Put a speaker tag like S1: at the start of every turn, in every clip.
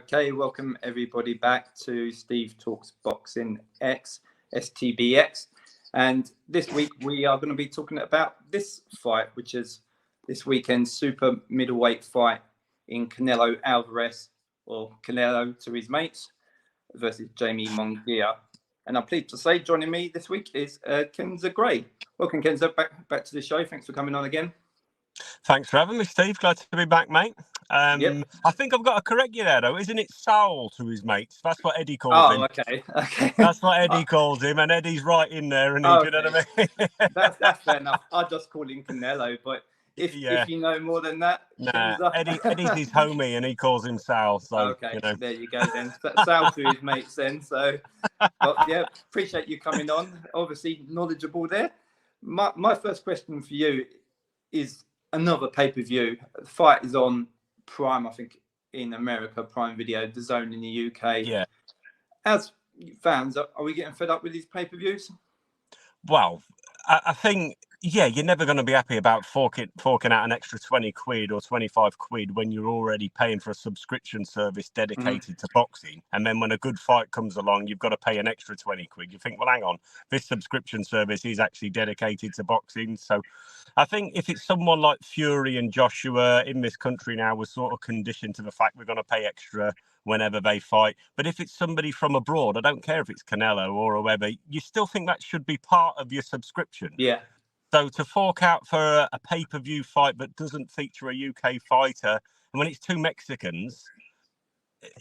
S1: Okay, welcome everybody back to Steve Talks Boxing X, STBX. And this week we are going to be talking about this fight, which is this weekend's super middleweight fight in Canelo Alvarez, or Canelo to his mates, versus Jaime Munguia. And I'm pleased to say joining me this week is Kenzer Gray. Welcome, Kenzer, back to the show. Thanks for coming on again.
S2: Thanks for having me, Steve. Glad to be back, mate.
S1: Yep.
S2: I think I've got to correct you there, though. Isn't it Saul to his mates? That's what Eddie calls him.
S1: Okay.
S2: That's what Eddie calls him, and Eddie's right in there, and you know what I mean?
S1: That's fair enough. I just call him Canelo, but if you know more than that,
S2: Eddie's his homie, and he calls him Sal. So
S1: okay,
S2: you know.
S1: There you go then. Sal to his mates then. So, but yeah, appreciate you coming on. Obviously knowledgeable there. My first question for you is another pay-per-view. The fight is on Prime, I think, in America, Prime Video, The Zone in the UK.
S2: Yeah.
S1: As fans, are we getting fed up with these pay-per-views?
S2: Well, I think, yeah, you're never going to be happy about forking out an extra 20 quid or 25 quid when you're already paying for a subscription service dedicated to boxing. And then when a good fight comes along, you've got to pay an extra 20 quid. You think, well, hang on, this subscription service is actually dedicated to boxing. So I think if it's someone like Fury and Joshua in this country now, we're sort of conditioned to the fact we're going to pay extra whenever they fight. But if it's somebody from abroad, I don't care if it's Canelo or whoever, you still think that should be part of your subscription.
S1: Yeah.
S2: So to fork out for a pay-per-view fight that doesn't feature a UK fighter, and when it's two Mexicans,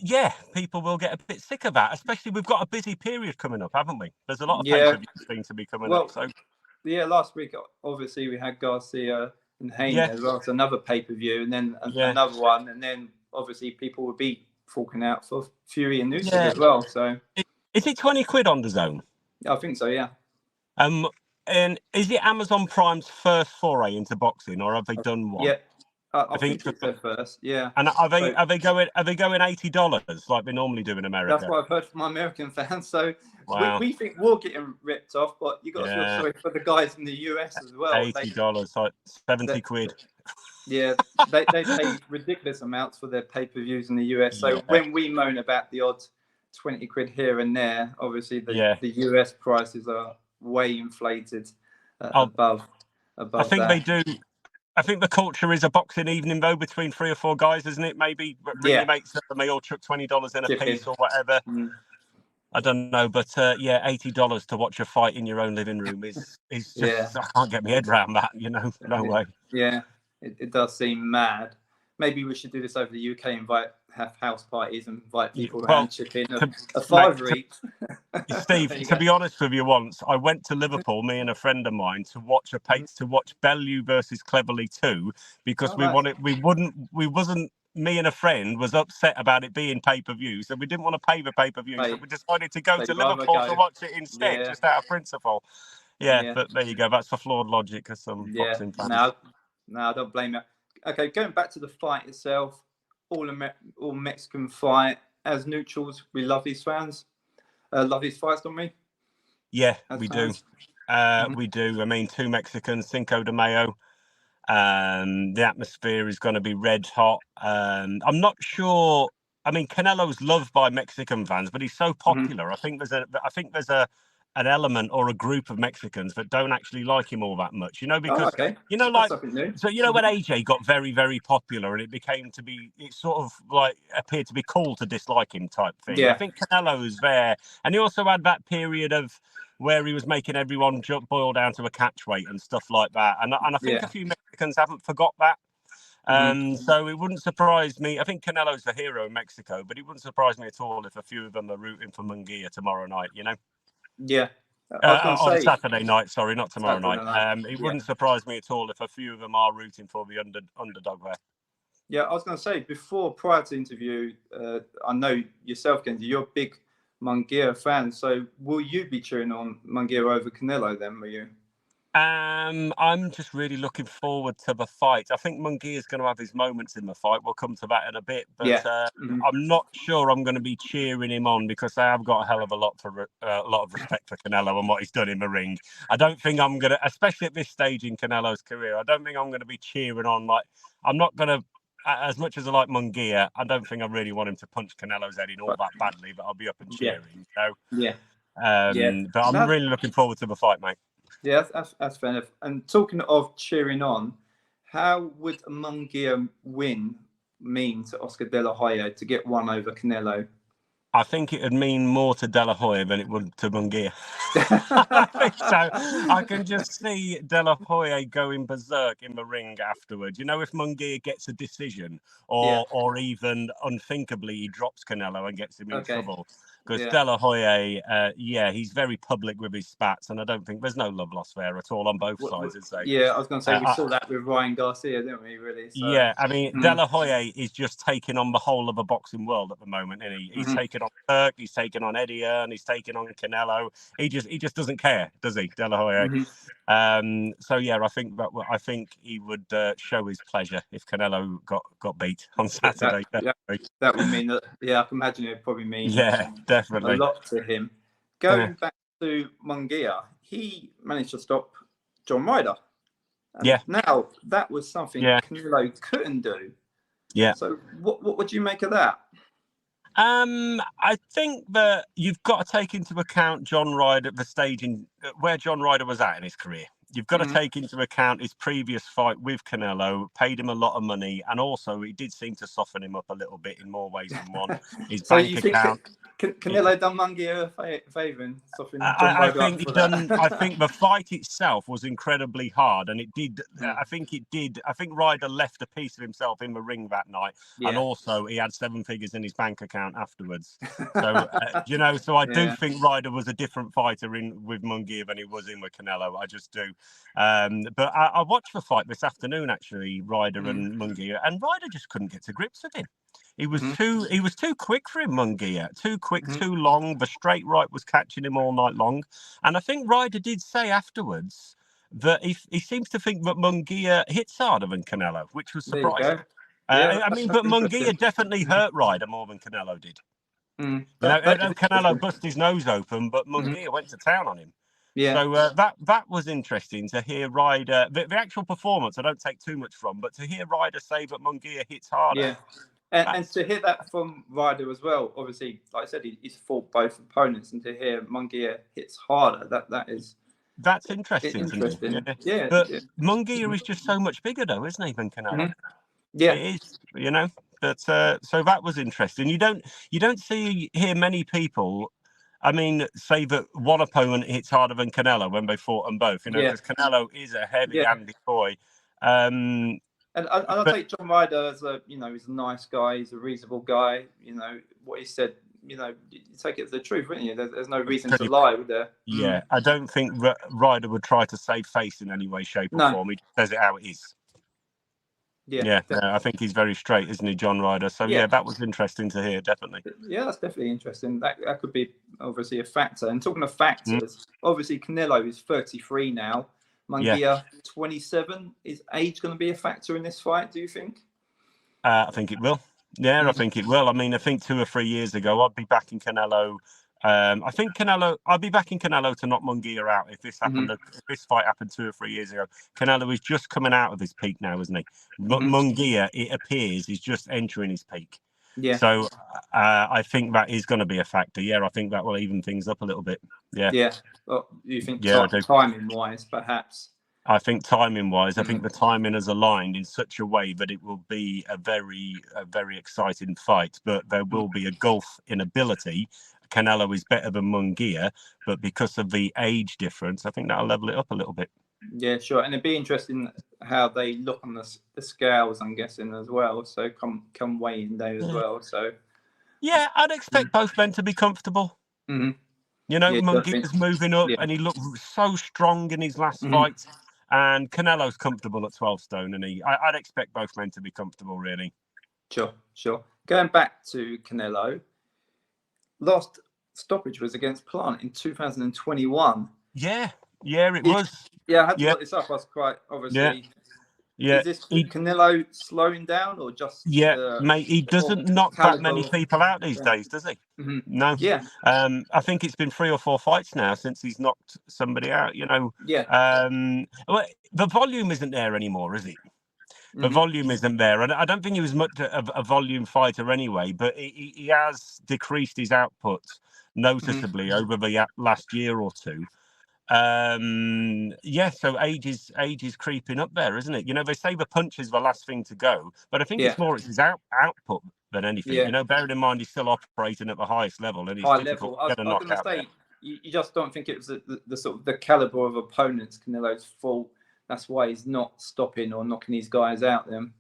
S2: yeah, people will get a bit sick of that, especially we've got a busy period coming up, haven't we? There's a lot of pay-per-views things to be coming up. So
S1: yeah, last week, obviously, we had Garcia and Haney as well. So another pay-per-view, and then another one. And then, obviously, people would be forking out for Fury and Newsom as well. So,
S2: is it 20 quid on the Zone?
S1: I think so, yeah.
S2: And is it Amazon Prime's first foray into boxing, or have they done one?
S1: Yeah, I think it's their first. Yeah.
S2: And are they going $80 like they normally do in America?
S1: That's what I've heard from my American fans. So we think we're getting ripped off, but you got to feel sorry for the guys in the US as well.
S2: $80, like 70 quid.
S1: Yeah, they pay ridiculous amounts for their pay-per-views in the US. So when we moan about the odd 20 quid here and there, obviously the US prices are way inflated above
S2: I think they do. I think the culture is a boxing evening though between 3 or 4 guys, isn't it? Maybe bring your mates up and they all chuck $20 in a piece or whatever. I don't know, but $80 to watch a fight in your own living room is just I can't get my head around that. You know, no way.
S1: Yeah, it does seem mad. Maybe we should do this over the UK, have house parties and invite people around, chip in a fiver each.
S2: Steve, to be honest with you, once I went to Liverpool, me and a friend of mine, to watch Bellew versus Cleverly 2 because me and a friend was upset about it being pay-per-view, so we didn't want to pay the pay-per-view, so we decided to go to Liverpool to watch it instead, just out of principle. But there you go. That's the flawed logic of some boxing fans.
S1: No, I don't blame you. Okay, going back to the fight itself, all Mexican fight. As neutrals, we love these fans. Love these fights, don't we?
S2: Yeah, we do. We do. I mean, 2 Mexicans, Cinco de Mayo. The atmosphere is going to be red hot. I'm not sure. I mean, Canelo's loved by Mexican fans, but he's so popular. I think there's an element or a group of Mexicans that don't actually like him all that much, you know, because you know, like, so you know, when AJ got very, very popular and it sort of like appeared to be cool to dislike him type thing. I think Canelo's there, and he also had that period of where he was making everyone boil down to a catch weight and stuff like that, and I think a few Mexicans haven't forgot that. So it wouldn't surprise me. I think Canelo's the hero in Mexico, but it wouldn't surprise me at all if a few of them are rooting for Munguia tomorrow night, you know.
S1: Yeah.
S2: On Saturday night, sorry, not tomorrow night. It wouldn't surprise me at all if a few of them are rooting for the underdog there.
S1: Yeah, I was going to say, prior to the interview, I know yourself, Kenzie, you're a big Munguia fan. So will you be cheering on Munguia over Canelo then, will you?
S2: I'm just really looking forward to the fight. I think Munguia is going to have his moments in the fight. We'll come to that in a bit, but I'm not sure I'm going to be cheering him on because I have got a hell of a lot of respect for Canelo and what he's done in the ring. I don't think I'm going to, especially at this stage in Canelo's career, I don't think I'm going to be cheering on. Like, I'm not going to as much as I like Munguia, I don't think I really want him to punch Canelo's head in all that badly, but I'll be up and cheering. So, but I'm really looking forward to the fight, mate.
S1: Yeah, that's fair enough. And talking of cheering on, how would a Munguia win mean to Oscar De La Hoya to get one over Canelo?
S2: I think it would mean more to De La Hoya than it would to Munguia. I think so. I can just see De La Hoya going berserk in the ring afterwards. You know, if Munguia gets a decision, or even unthinkably he drops Canelo and gets him in trouble. Because De La Hoya, he's very public with his spats, and I don't think there's no love lost there at all on both sides. I'd say.
S1: Yeah, I was going to say we saw that with Ryan Garcia, didn't we? Really? So,
S2: yeah, I mean, De La Hoya is just taking on the whole of the boxing world at the moment, and he's taking on Turk, he's taking on Eddie Hearn, he's taking on Canelo. He just doesn't care, does he, De La Hoya? So yeah, I think he would show his pleasure if Canelo got beat on Saturday.
S1: That would mean that. Yeah, I can imagine it would probably mean
S2: definitely
S1: a lot to him. Going back to Munguia, he managed to stop John Ryder. Now that was something Canelo couldn't do. Yeah. So what would you make of that?
S2: I think that you've got to take into account John Ryder, the stage where John Ryder was at in his career. You've got to take into account his previous fight with Canelo, paid him a lot of money, and also it did seem to soften him up a little bit in more ways than one. His bank account.
S1: Canelo done Munguia a favour in softening John
S2: Ryder
S1: up for that?
S2: I think the fight itself was incredibly hard, and it did. I think Ryder left a piece of himself in the ring that night, and also he had 7 figures in his bank account afterwards. So so I do think Ryder was a different fighter with Munguia than he was in with Canelo. I just do. But I watched the fight this afternoon, actually, Ryder and Munguia, and Ryder just couldn't get to grips with him. He was too quick for him, Munguia. Too quick, too long. The straight right was catching him all night long. And I think Ryder did say afterwards that he seems to think that Munguia hits harder than Canelo, which was surprising. I mean, but Munguia definitely hurt Ryder more than Canelo did. Canelo bust his nose open, but Munguia went to town on him. Yeah. So that was interesting to hear Ryder. The actual performance I don't take too much from, but to hear Ryder say that Munguia hits harder.
S1: Yeah. And to hear that from Ryder as well, obviously, like I said, he's fought both opponents, and to hear Munguia hits harder,
S2: that's interesting. Yeah. But Munguia is just so much bigger, though, isn't he, than Canelo?
S1: Yeah,
S2: it is. But so that was interesting. You don't hear many people. I mean, say that one opponent hits harder than Canelo when they fought them both. Because Canelo is a heavy-handed boy.
S1: And I'll take John Ryder as he's a nice guy. He's a reasonable guy. What he said, you take it as the truth, wouldn't you? There's no reason to lie, would there?
S2: Yeah, I don't think Ryder would try to save face in any way, shape, or form. He says it how it is. Yeah, I think he's very straight, isn't he, John Ryder? So that was interesting to hear, definitely.
S1: Yeah, that's definitely interesting. That could be obviously a factor. And talking of factors, obviously Canelo is 33 now. Munguia, 27. Is age going to be a factor in this fight, do you think?
S2: I think it will. Yeah, I think it will. I mean, I think 2 or 3 years ago, I'd be backing Canelo. I'd be backing Canelo to knock Munguia out if this happened. If this fight happened 2 or 3 years ago. Canelo is just coming out of his peak now, isn't he? Munguia, it appears, is just entering his peak. Yeah. So I think that is going to be a factor. Yeah, I think that will even things up a little bit. Yeah.
S1: Yeah. Well, you think timing-wise, perhaps?
S2: I think timing-wise, I think the timing is aligned in such a way that it will be a very exciting fight. But there will be a gulf in ability. Canelo is better than Munguia, but because of the age difference, I think that'll level it up a little bit.
S1: Yeah, sure. And it'd be interesting how they look on the scales, I'm guessing, as well. So come weigh-in day as well. So
S2: yeah, I'd expect both men to be comfortable. Munguia's moving up, and he looked so strong in his last fight. And Canelo's comfortable at 12 stone, and I'd expect both men to be comfortable, really.
S1: Sure. Going back to Canelo, last stoppage was against Plant in 2021.
S2: Yeah, it was.
S1: Yeah, I had to look this up. I was quite obviously. Yeah. Is this Canelo slowing down or just?
S2: Yeah, mate. He doesn't knock that many people out these days, does he? No.
S1: Yeah.
S2: I think it's been 3 or 4 fights now since he's knocked somebody out.
S1: Yeah.
S2: The volume isn't there anymore, is it? The volume isn't there. And I don't think he was much of a volume fighter anyway, but he has decreased his output noticeably over the last year or two. So age is creeping up there, isn't it? You know, they say the punch is the last thing to go, but I think it's his output than anything. You know, bearing in mind he's still operating at the highest level, and it's difficult to get a knockout there.
S1: You just don't think it was the sort of the caliber of opponents Canelo's fault. That's why he's not stopping or knocking these guys out then.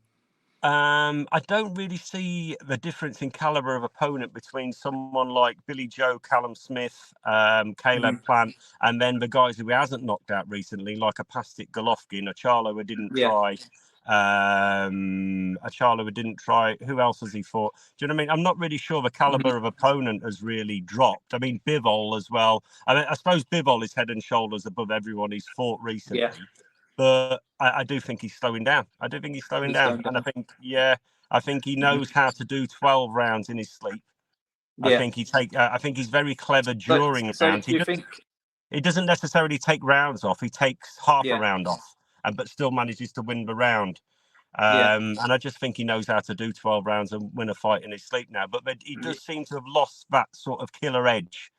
S2: I don't really see the difference in caliber of opponent between someone like Billy Joe, Callum Smith, Caleb Plant, and then the guys who he hasn't knocked out recently, like a Pastic Golovkin, a Charlo who didn't try. A Charlo who didn't try. Who else has he fought? Do you know what I mean? I'm not really sure the caliber of opponent has really dropped. I mean, Bivol as well. I suppose Bivol is head and shoulders above everyone he's fought recently. Yeah. But I do think he's slowing down. I do think he's slowing down. And I think he knows how to do 12 rounds in his sleep. I think he's very clever during rounds. He doesn't necessarily take rounds off. He takes half a round off, but still manages to win the round. And I just think he knows how to do 12 rounds and win a fight in his sleep now. But he does seem to have lost that sort of killer edge.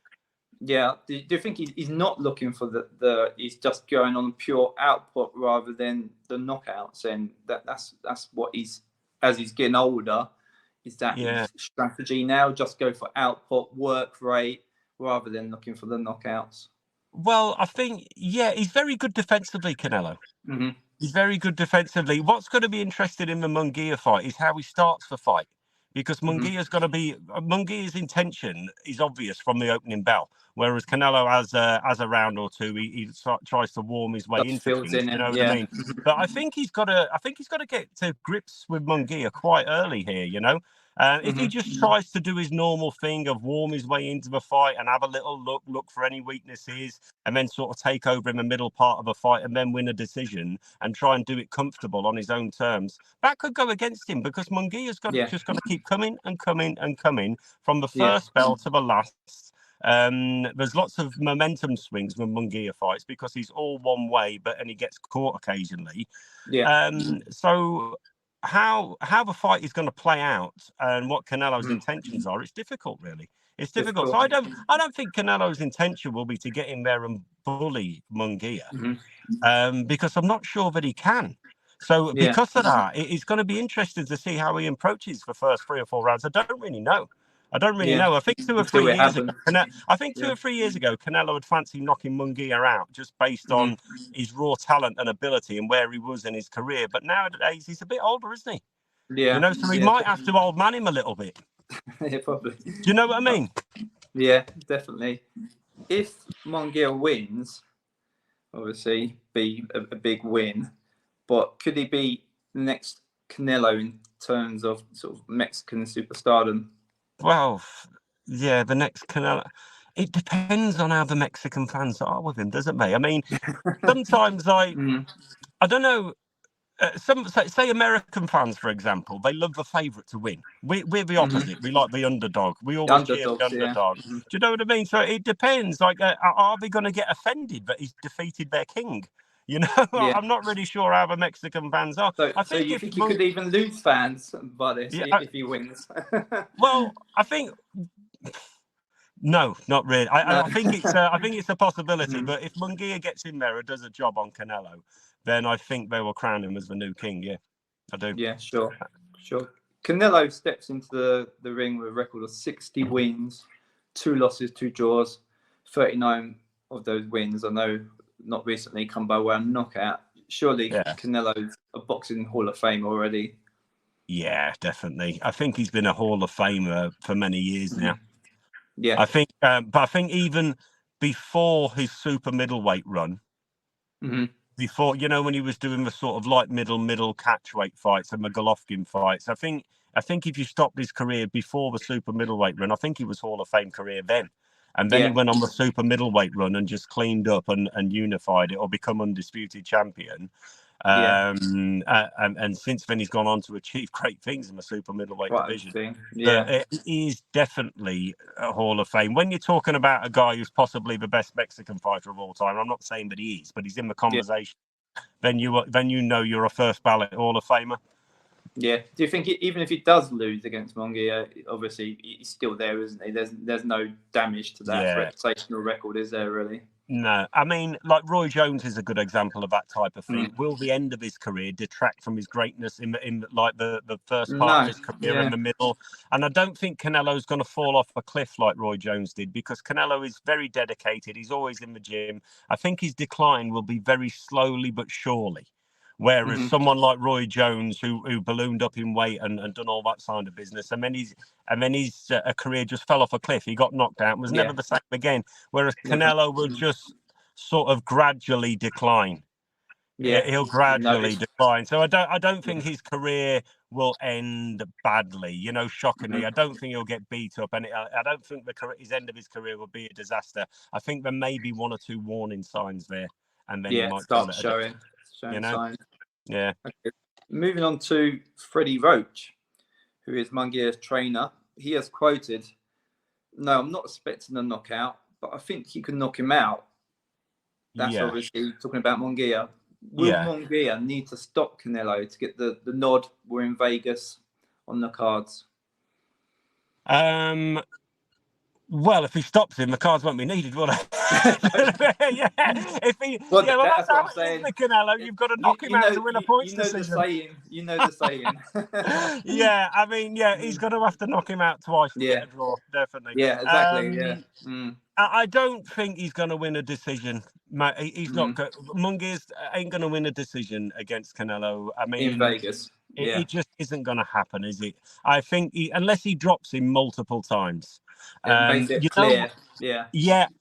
S1: Yeah. Do you think he's not looking for he's just going on pure output rather than the knockouts? And that's what as he's getting older, is that his strategy now? Just go for output, work rate, rather than looking for the knockouts?
S2: Well, I think, he's very good defensively, Canelo. He's very good defensively. What's going to be interesting in the Munguia fight is how he starts the fight. Because Munguia's intention is obvious from the opening bell, whereas Canelo has a round or two. He tries to warm his way into things. You know what I mean? But I think he's got to get to grips with Munguia quite early here. You know, if he just tries to do his normal thing of warm his way into the fight and have a little look for any weaknesses, and then sort of take over in the middle part of a fight and then win a decision and try and do it comfortable on his own terms, that could go against him because Munguia's just got to keep coming and coming and coming from the first bell to the last. There's lots of momentum swings when Munguia fights because he's all one way, and he gets caught occasionally. So how the fight is going to play out and what Canelo's intentions are, it's difficult, really. It's difficult. So I don't think Canelo's intention will be to get in there and bully Munguia, because I'm not sure that he can. So because of that, it's going to be interesting to see how he approaches the first 3 or 4 rounds. I don't really know. I think 2 or 3 years ago, two or 3 years ago, Canelo had fancied knocking Munguia out just based on his raw talent and ability and where he was in his career. But nowadays, he's a bit older, isn't he?
S1: Yeah.
S2: You know, so he might have to old man him a little bit.
S1: Yeah, probably.
S2: Do you know what I mean?
S1: Yeah, definitely. If Munguia wins, obviously, be a big win. But could he be the next Canelo in terms of sort of Mexican superstardom?
S2: Well, the next Canelo. It depends on how the Mexican fans are with him, doesn't it? I mean, sometimes I don't know. Some say American fans, for example, they love the favourite to win. We're the opposite. We like the underdog. We always cheer the underdog. Do you know what I mean? So it depends. Like, are they going to get offended that he's defeated their king? You know, I'm not really sure how the Mexican fans are.
S1: So you think he could even lose fans by this if he wins?
S2: Well, I think no, not really. I think it's a possibility. But if Munguia gets in there and does a job on Canelo, then I think they will crown him as the new king. Yeah, I do.
S1: Yeah, sure. Canelo steps into the ring with a record of 60 wins, 2 losses, 2 draws, 39 of those wins. I know not recently come by way of knockout. Surely Canelo's a boxing Hall of Fame already.
S2: Yeah, definitely. I think he's been a Hall of Famer for many years now.
S1: Yeah,
S2: I think, but I think even before his super middleweight run, before, you know, when he was doing the sort of light middle catchweight fights and the Golovkin fights, I think if you stopped his career before the super middleweight run, I think he was Hall of Fame career then. And then he went on the super middleweight run and just cleaned up and unified it or become undisputed champion. And since then, he's gone on to achieve great things in the super middleweight division. But it is definitely a Hall of Fame. When you're talking about a guy who's possibly the best Mexican fighter of all time, I'm not saying that he is, but he's in the conversation. then you know you're a first ballot Hall of Famer.
S1: Yeah. Do you think even if he does lose against Munguia, obviously he's still there, isn't he? There's no damage to that reputational record, is there really?
S2: No, I mean, like Roy Jones is a good example of that type of thing. Will the end of his career detract from his greatness in like the first part of his career in the middle? And I don't think Canelo's going to fall off a cliff like Roy Jones did, because Canelo is very dedicated. He's always in the gym. I think his decline will be very slowly but surely. Whereas someone like Roy Jones, who ballooned up in weight and done all that kind of business, and then his career just fell off a cliff. He got knocked out and was never the same again. Whereas Canelo will just sort of gradually decline. Yeah, he'll gradually decline. So I don't think his career will end badly. You know, shockingly, I don't think he'll get beat up, and I don't think his end of his career will be a disaster. I think there may be one or two warning signs there, and then he might
S1: start showing signs.
S2: Yeah.
S1: Okay. Moving on to Freddie Roach, who is Munguia's trainer. He has quoted, "No, I'm not expecting a knockout, but I think he can knock him out." That's obviously talking about Munguia. Will Munguia need to stop Canelo to get the nod? We're in Vegas on the cards.
S2: Well, if he stops him, the cards won't be needed, will they? If he, that's how it is with Canelo. You've got to knock him out to win a points decision.
S1: You know the saying.
S2: Yeah, I mean, he's got to have to knock him out twice to get a draw, definitely.
S1: Yeah, exactly.
S2: I don't think he's going to win a decision. He's not. Munguia ain't going to win a decision against Canelo. I mean,
S1: in Vegas,
S2: it just isn't going to happen, is it? I think unless he drops him multiple times.
S1: Makes it clear.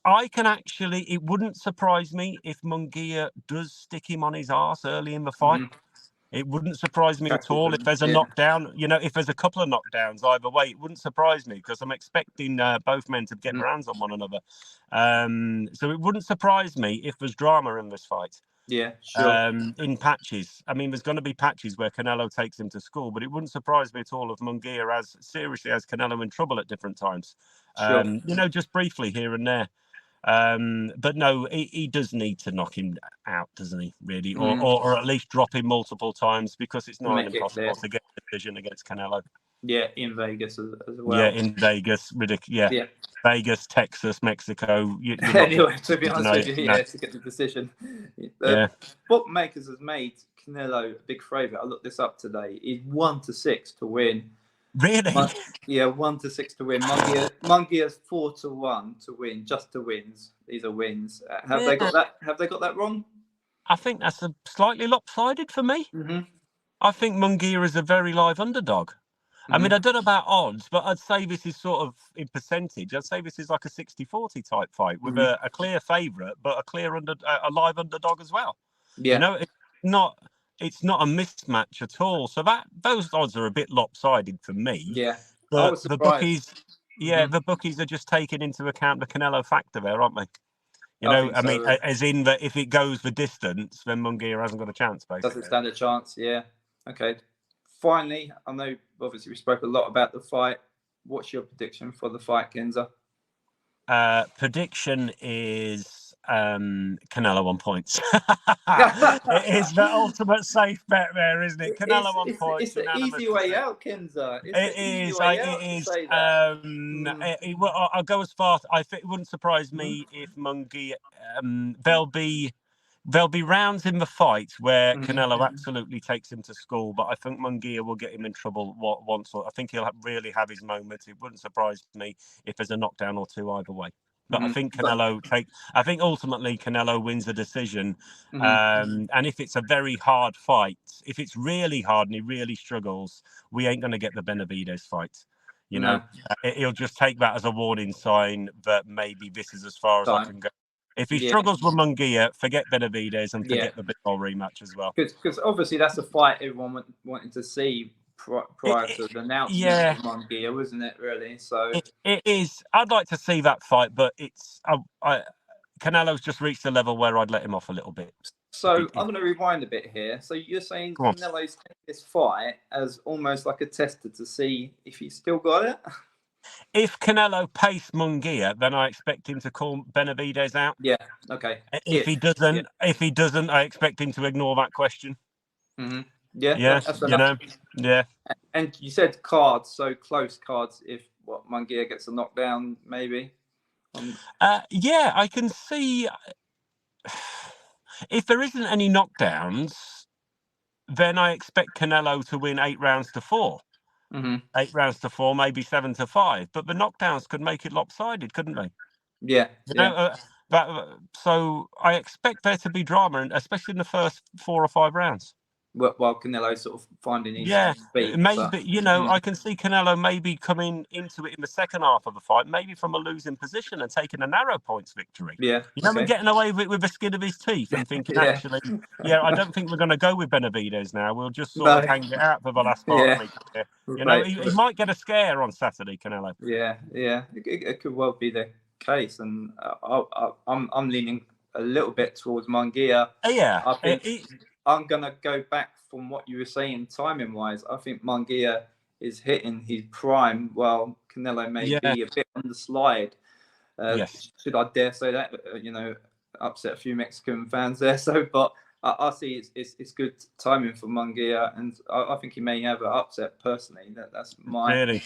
S2: I can actually. It wouldn't surprise me if Munguia does stick him on his arse early in the fight. It wouldn't surprise me at all if there's a knockdown. You know, if there's a couple of knockdowns either way, it wouldn't surprise me, because I'm expecting both men to get their hands on one another. So it wouldn't surprise me if there's drama in this fight.
S1: Yeah, sure.
S2: In patches. I mean, there's going to be patches where Canelo takes him to school, but it wouldn't surprise me at all if Munguia seriously has Canelo in trouble at different times.
S1: Sure.
S2: You know, just briefly here and there. But no, he does need to knock him out, doesn't he? Really, or at least drop him multiple times, because it's not impossible to get a decision against Canelo.
S1: Yeah, in Vegas as well.
S2: Yeah, in Vegas, ridiculous. Yeah. Vegas, Texas, Mexico.
S1: Anyway, to be honest with you, to get the decision. Bookmakers has made Canelo a big favourite. I looked this up today. He's 1-6 to win.
S2: Really?
S1: 1-6 to win. Munguia's 4-1 to win, just to wins. These are wins. Have they got that? Have they got that wrong?
S2: I think that's a slightly lopsided for me. I think Munguia is a very live underdog. I mean, I don't know about odds, but I'd say this is sort of in percentage. I'd say this is like a 60-40 type fight with a clear favourite, but a live underdog as well. Yeah. You know, it's not a mismatch at all. So those odds are a bit lopsided for me.
S1: Yeah.
S2: But the bookies, the bookies are just taking into account the Canelo factor there, aren't they? You know, I mean, as in that if it goes the distance, then Munguia hasn't got a chance, basically.
S1: Doesn't stand a chance, Okay. Finally, I know obviously we spoke a lot about the fight. What's your prediction for the fight, Kenzer?
S2: Prediction is Canelo on points. It is the ultimate safe bet there, isn't it? Canelo on points.
S1: It's the easy way out, Kenzer.
S2: It is. I'll go as far. I think it wouldn't surprise me if Munguia. There'll be rounds in the fight where Canelo absolutely takes him to school, but I think Munguia will get him in trouble once. I think he'll really have his moments. It wouldn't surprise me if there's a knockdown or two either way. But I think I think ultimately Canelo wins the decision. And if it's a very hard fight, if it's really hard and he really struggles, we ain't going to get the Benavidez fight. You know, he'll just take that as a warning sign that maybe this is as far as I can go. If he struggles with Munguia, forget Benavidez and forget the big old rematch as well.
S1: Because obviously that's a fight everyone wanted to see prior to the announcement of Munguia, wasn't it, really? So
S2: it is. I'd like to see that fight, but it's Canelo's just reached a level where I'd let him off a little bit.
S1: So I'm going to rewind a bit here. So you're saying Canelo's taking this fight as almost like a tester to see if he's still got it?
S2: If Canelo paced Munguia, then I expect him to call Benavidez out.
S1: Yeah. Okay.
S2: If he doesn't, I expect him to ignore that question.
S1: Mm-hmm. Yeah.
S2: Yeah,
S1: That's
S2: you know. Yeah.
S1: And you said cards, so close cards. If Munguia gets a knockdown, maybe.
S2: Yeah, I can see. If there isn't any knockdowns, then I expect Canelo to win 8 rounds to 4. 8 rounds to 4, maybe 7 to 5. But the knockdowns could make it lopsided, couldn't they?
S1: Yeah.
S2: You know, so I expect there to be drama, and especially in the first 4 or 5 rounds.
S1: While Canelo's sort of finding his feet.
S2: Maybe, you know, I can see Canelo maybe coming into it in the second half of the fight, maybe from a losing position and taking a narrow points victory.
S1: Yeah.
S2: You know, and getting away with the skin of his teeth and thinking, actually, I don't think we're going to go with Benavidez now. We'll just sort of hang it out for the last part of the career. You know, he might get a scare on Saturday, Canelo.
S1: Yeah. It could well be the case, and I'm leaning a little bit towards Munguia.
S2: Yeah.
S1: I think I'm gonna go back from what you were saying, timing wise. I think Munguia is hitting his prime, while Canelo may be a bit on the slide. Should I dare say that? You know, upset a few Mexican fans there. So, but I see it's good timing for Munguia, and I think he may have an upset personally. That's my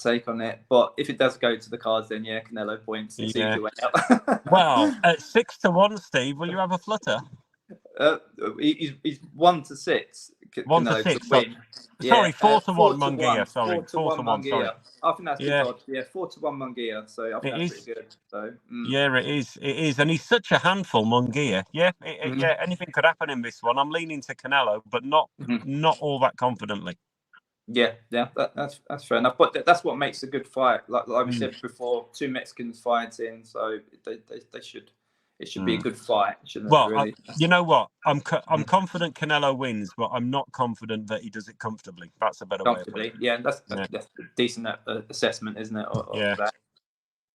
S1: take on it. But if it does go to the cards, then Canelo points. It's easy way out.
S2: Well, at 6 to 1, Steve, will you have a flutter?
S1: He's 1 to 6.
S2: 1 to 6. Sorry, 4 to 1 Munguia. Sorry, 4 to 1. Sorry.
S1: I think that's good odds. Yeah, 4 to 1 Munguia. So I think that's pretty good. So
S2: yeah, it is, and he's such a handful, Munguia. Yeah, anything could happen in this one. I'm leaning to Canelo, but not all that confidently.
S1: Yeah, that's fair enough. But that's what makes a good fight. Like we said before, 2 Mexicans fighting, so they should. It should be a good fight, shouldn't it? Really?
S2: You know what? I'm confident Canelo wins, but I'm not confident that he does it comfortably. That's a better way of putting it.
S1: Yeah, that's a decent assessment, isn't it? Of that.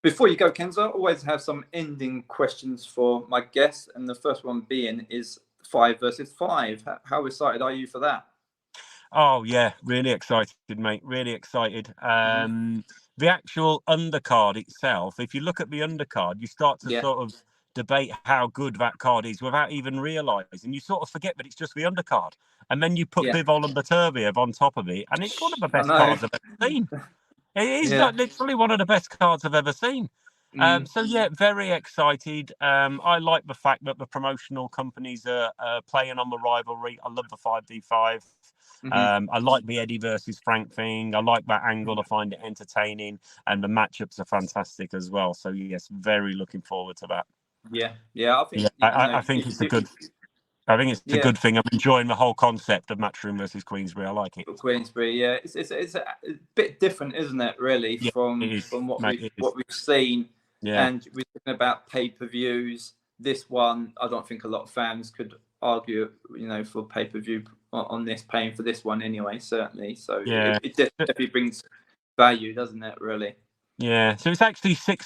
S1: Before you go, Kenzer, I always have some ending questions for my guests, and the first one being is 5 versus 5. How excited are you for that?
S2: Oh yeah, really excited, mate. Really excited. The actual undercard itself, if you look at the undercard, you start to sort of debate how good that card is without even realising. You sort of forget that it's just the undercard. And then you put Bivol and Beterbiev on top of it, and it's one of the best cards I've ever seen. It is literally one of the best cards I've ever seen. So yeah, very excited. I like the fact that the promotional companies are playing on the rivalry. I love the 5v5. I like the Eddie versus Frank thing. I like that angle. I find it entertaining, and the matchups are fantastic as well. So yes, very looking forward to that.
S1: Yeah.
S2: I think it's a good. I think it's a good thing. I'm enjoying the whole concept of Matchroom versus Queensberry. I like it.
S1: Queensberry, yeah, it's a bit different, isn't it? Really, from what we've seen. Yeah. And we're talking about pay-per-views. This one, I don't think a lot of fans could argue, for pay-per-view on this, paying for this one anyway. Certainly, so it definitely brings value, doesn't it? Really.
S2: Yeah, so it's actually 3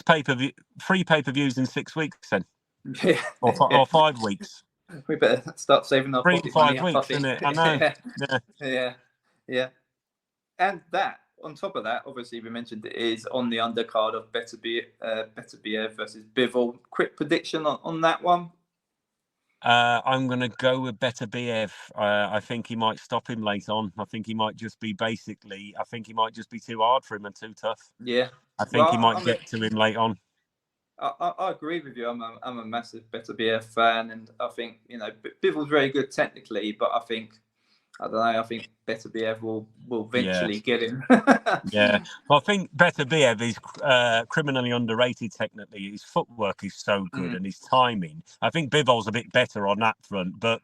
S2: pay-per-views in 6 weeks then, or 5 weeks.
S1: We better start saving our
S2: 3 to 5 weeks, isn't it? I know.
S1: Yeah. And that, on top of that, obviously we mentioned it is on the undercard of Beterbiev versus Bivol. Quick prediction on that one.
S2: I'm going to go with Beterbiev. I think he might stop him late on. I think he might just be too hard for him and too tough.
S1: Yeah.
S2: I think he might get to him late on.
S1: I agree with you. I'm a massive Beterbiev fan, and I think Bivol's very good technically, but I think Beterbiev will eventually get him.
S2: Yeah, well, I think Beterbiev is criminally underrated technically. His footwork is so good, and his timing. I think Bivol's a bit better on that front, but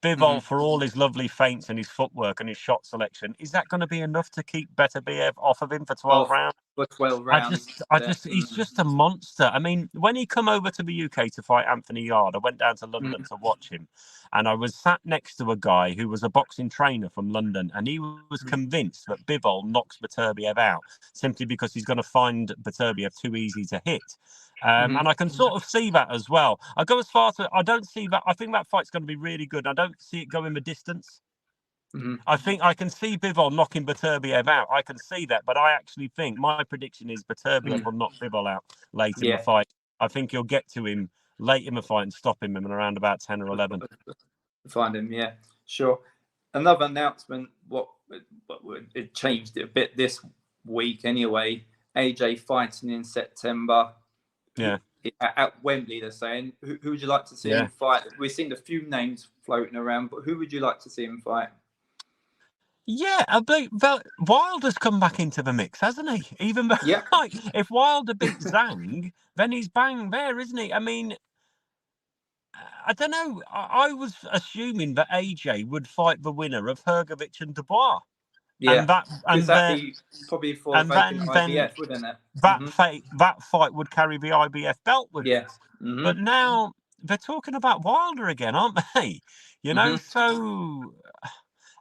S2: Bivol, for all his lovely feints and his footwork and his shot selection, is that going to be enough to keep Beterbiev off of him for 12 rounds?
S1: For 12 rounds.
S2: He's just a monster. I mean, when he come over to the UK to fight Anthony Yard, I went down to London to watch him, and I was sat next to a guy who was a boxing trainer from London, and he was convinced that Bivol knocks Beterbiev out simply because he's going to find Beterbiev too easy to hit. And I can sort of see that as well. I go as far as I don't see that. I think that fight's going to be really good. I don't see it going the distance. I think I can see Bivol knocking Beterbiev out. I can see that, but I actually think my prediction is Beterbiev will knock Bivol out late in the fight. I think he'll get to him late in the fight and stop him in around about 10 or 11.
S1: Find him, yeah, sure. Another announcement. It changed it a bit this week anyway. AJ fighting in September.
S2: Yeah.
S1: At Wembley, they're saying. Who would you like to see him fight? We've seen a few names floating around, but who would you like to see him fight?
S2: Yeah, Wilder's come back into the mix, hasn't he? Even like, if Wilder beats Zhang, then he's bang there, isn't he? I mean, I don't know. I was assuming that AJ would fight the winner of Hrgovic and Dubois.
S1: Yeah, that'd be probably for vacant IBF, wouldn't it?
S2: That fight would carry the IBF belt with it. But now they're talking about Wilder again, aren't they? You know, so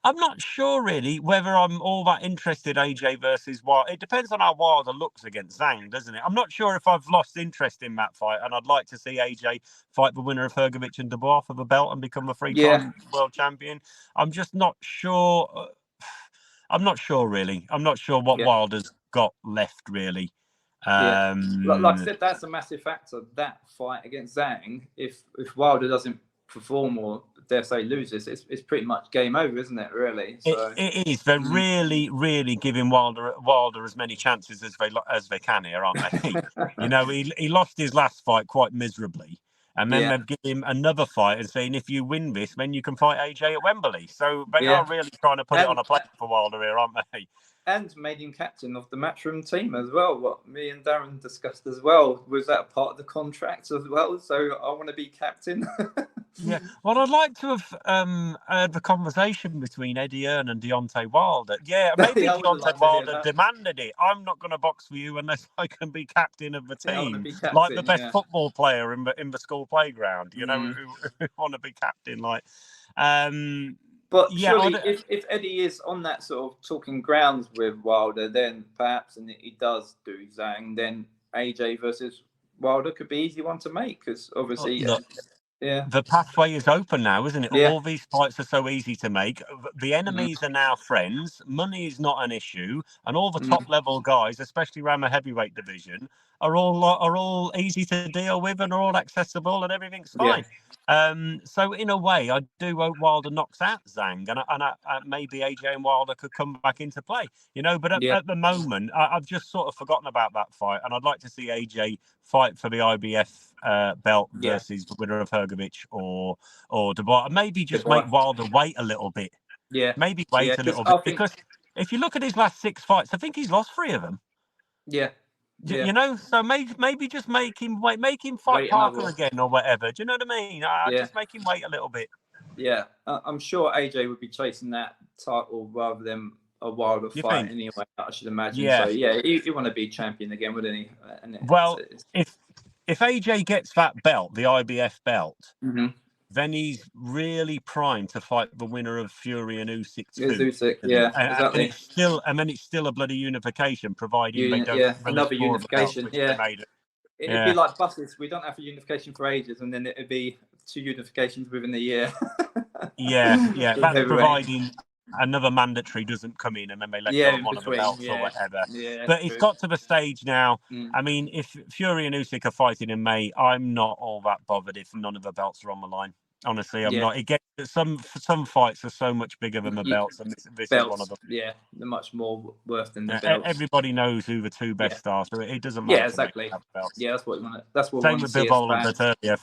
S2: I'm not sure really whether I'm all that interested AJ versus Wilder. It depends on how Wilder looks against Zhang, doesn't it? I'm not sure if I've lost interest in that fight, and I'd like to see AJ fight the winner of Hrgovic and Dubois for the belt and become a three-time world champion. I'm just not sure. I'm not sure really. I'm not sure what Wilder's got left really.
S1: Like I said, that's a massive factor. That fight against Zhang, if Wilder doesn't perform or dare say loses, it's pretty much game over, isn't it? Really, so,
S2: it is. They're really giving Wilder as many chances as they can here, aren't they? You know, he lost his last fight quite miserably, and then they've given him another fight and saying, if you win this, then you can fight AJ at Wembley. So they are really trying to put it on a plate for Wilder here, aren't they?
S1: And made him captain of the Matchroom team as well. What me and Darren discussed as well. Was that part of the contract as well? So I want to be captain.
S2: Yeah. Well, I'd like to have heard the conversation between Eddie Hearn and Deontay Wilder. Yeah, maybe Deontay Wilder demanded it. I'm not going to box for you unless I can be captain of the team, like the best football player in the school playground. You know, who want to be captain, like.
S1: But surely, if Eddie is on that sort of talking grounds with Wilder, then perhaps, and he does do Zhang, then AJ versus Wilder could be an easy one to make, because obviously,
S2: the pathway is open now, isn't it? All these fights are so easy to make. The enemies are now friends. Money is not an issue, and all the top level guys, especially around the heavyweight division, are all easy to deal with and are all accessible, and everything's fine. So in a way, I do hope Wilder knocks out Zhang, and maybe AJ and Wilder could come back into play, you know. But at the moment, I've just sort of forgotten about that fight, and I'd like to see AJ fight for the IBF belt versus the winner of Hrgovic or Dubois. Maybe just make Wilder wait a little bit. Yeah, maybe wait a little bit, because if you look at his last 6 fights, I think he's lost 3 of them.
S1: Yeah.
S2: You know, so maybe just make him fight Parker again or whatever. Do you know what I mean? Just make him wait a little bit.
S1: Yeah, I'm sure AJ would be chasing that title rather than a Wilder fight anyway, I should imagine. So he want to be champion again, wouldn't he?
S2: Well, if AJ gets that belt, the IBF belt, then he's really primed to fight the winner of Fury and Usyk too.
S1: Usyk, exactly.
S2: And then it's still a bloody unification, providing they don't
S1: another unification. It'd be like buses. We don't have a unification for ages, and then it'd be 2 unifications within a year. That's providing another mandatory doesn't come in, and then they let go of one of the belts or whatever. But it's got to the stage now. I mean, if Fury and Usyk are fighting in May, I'm not all that bothered if none of the belts are on the line. Honestly, I'm not. It gets some fights are so much bigger than the belts, and this is one of them. Yeah, they're much more worth than the belts.
S2: Everybody knows who the 2 best are, so it doesn't matter.
S1: Yeah, exactly. Yeah, that's what we want. That's what
S2: same with Bivol and Beterbiev.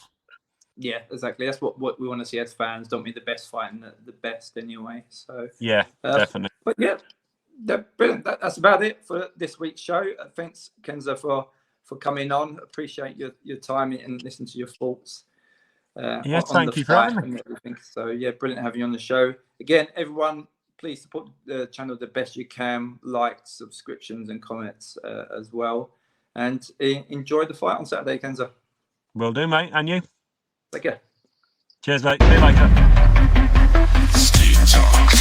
S1: Yeah, exactly. That's what we want to see as fans, don't we? The best fighting the best anyway. So
S2: definitely.
S1: But brilliant. That's about it for this week's show. Thanks, Kenzer, for coming on. Appreciate your time and listening to your thoughts.
S2: Thank you for having me.
S1: So brilliant having you on the show again. Everyone, please support the channel the best you can. Like, subscriptions, and comments as well. And enjoy the fight on Saturday, Kenzer.
S2: Will do, mate. And you?
S1: Take care.
S2: Cheers, mate. See you later. Steve Talks.